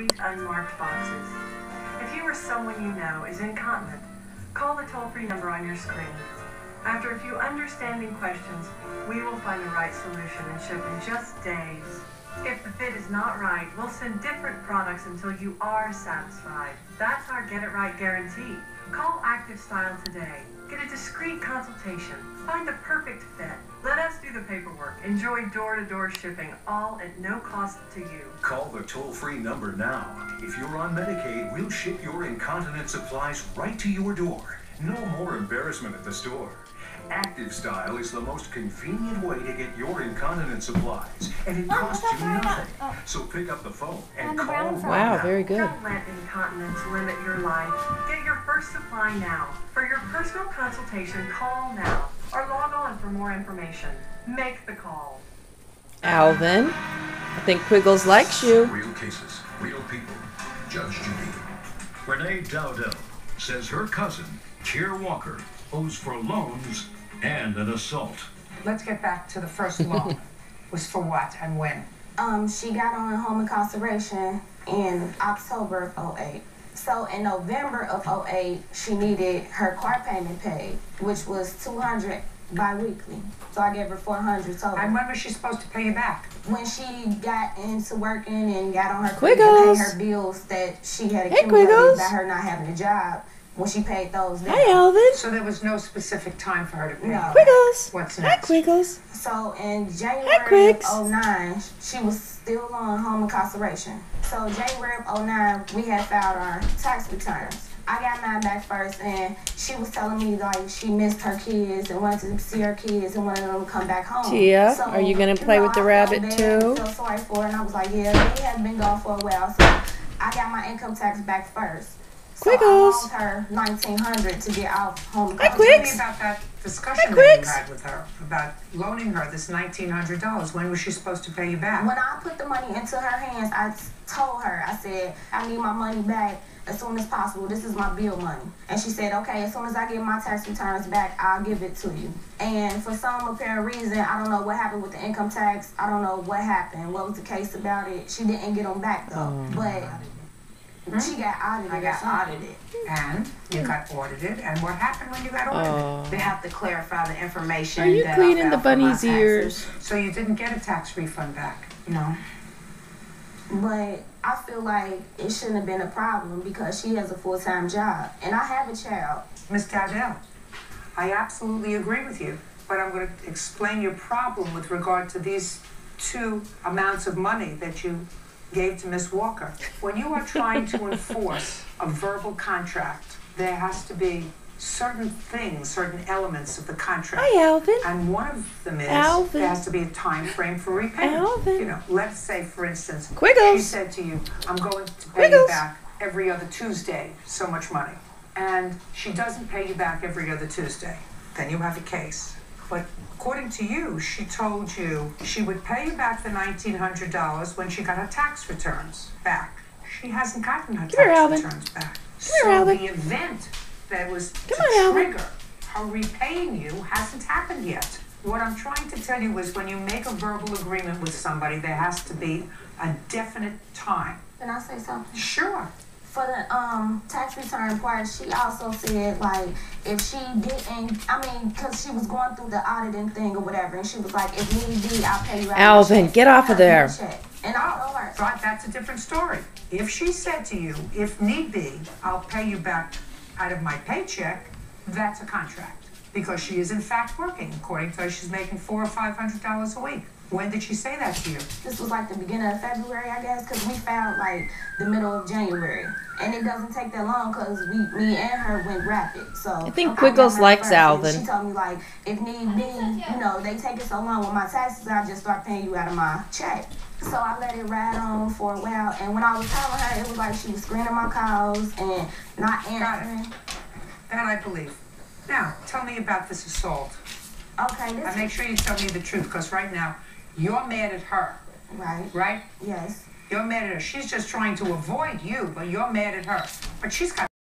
unmarked boxes. If you or someone you know is incontinent, call the toll-free number on your screen. After a few understanding questions, we will find the right solution and ship in just days. If the fit is not right, we'll send different products until you are satisfied. That's our Get It Right guarantee. Call Active Style today. Get a discreet consultation. Find the perfect fit. Let us do the paperwork. Enjoy door-to-door shipping, all at no cost to you. Call the toll-free number now. If you're on Medicaid, we'll ship your incontinence supplies right to your door. No more embarrassment at the store. Active Style is the most convenient way to get your incontinence supplies, and it costs you nothing. So pick up the phone and call right Wow, now. very good. Don't let incontinence limit your life. Get your first supply now. For your personal consultation, call now or log on for more information. Make the call. Alvin, I think Quiggles likes you. Real cases, real people. Judge Judy. Renee Dowdell says her cousin, Kier Walker, owes for loans and an assault. Let's get back to the first loan. Was for what and when? She got on home incarceration in October of '08. So in November of '08, she needed her car payment paid, which was $200 bi-weekly. So I gave her $400 total. And when was she supposed to pay you back? When she got into working and got on her feet to Quiggles. pay her bills that she had Hey, accumulated Quiggles. by her not having a job, when she paid those down. Hi, Alvin. So there was no specific time for her to pay you No. back. Quiggles. What's Hi, next? Quiggles. So in Hi, January Quiggs. of '09, she was still on home incarceration. So January of '09, we had filed our tax returns. I got mine back first, and she was telling me like she missed her kids and wanted to see her kids and wanted them to come back home. Tia, So, are you gonna play with the I rabbit felt bad too? and felt sorry for her, and I was like, yeah, they had been gone for a while, so I got my income tax back first. So Quiggles. I loaned her $1,900 to get out home Hi, Tell incarceration. Quiggs. me about that Hi, discussion that you Quiggs. had with her about loaning her this $1,900. When was she supposed to pay you back? When I put the money into her hands, I told her, I said, I need my money back as soon as possible. This is my bill money. And she said, okay, as soon as I get my tax returns back, I'll give it to you. And for some apparent reason, I don't know what happened with the income tax. I don't know what happened. What was the case about it? She didn't get them back though. But she got audited. I got audited. And you got audited. And what happened when you got audited? Oh. They have to clarify the information. Are you that I cleaning the filed for my bunny's taxes. ears? So you didn't get a tax refund back? No. But I feel like it shouldn't have been a problem because she has a full-time job. And I have a child. Ms. Dowdell, I absolutely agree with you, but I'm going to explain your problem with regard to these two amounts of money that you gave to Miss Walker. When you are trying to enforce a verbal contract, there has to be certain things, certain elements of the contract. Hi, Alvin. And one of them is Alvin. there has to be a time frame for repayment. Alvin. You know, let's say, for instance, Quiggles. she said to you, I'm going to pay you Quiggles. back every other Tuesday so much money. And she doesn't pay you back every other Tuesday. Then you have a case. But according to you, she told you she would pay you back the $1,900 when she got her tax returns back. She hasn't gotten her here, tax Alvin. returns back. here, Alvin. The event that was to Come on, Alvin. trigger her repaying you hasn't happened yet. What I'm trying to tell you is when you make a verbal agreement with somebody, there has to be a definite time. Can I say something? Sure. For the tax return part, she also said like if she didn't, I mean, because she was going through the auditing thing or whatever, and she was like, if need be, I'll pay you out. Alvin, of my check. get off of there. Check. And I told her, But that's a different story. If she said to you, if need be, I'll pay you back out of my paycheck, that's a contract. Because she is in fact working. According to her, she's making $400 or $500 a week. When did she say that to you? this was like the beginning of February, I guess, because we found like the middle of January, and it doesn't take that long because me and her went rapid. So I think got Quiggles mine likes first, and Alvin. She told me like if need be, you know, they take it so long with my taxes, I just start paying you out of my check. So I let it ride on for a while, and when I was telling her, it was like she was screening my calls and not answering. That I believe. Now, tell me about this assault. Okay, And this make sure you tell me the truth, because right now, you're mad at her, right. right? Yes. You're mad at her. She's just trying to avoid you, but you're mad at her. But she's got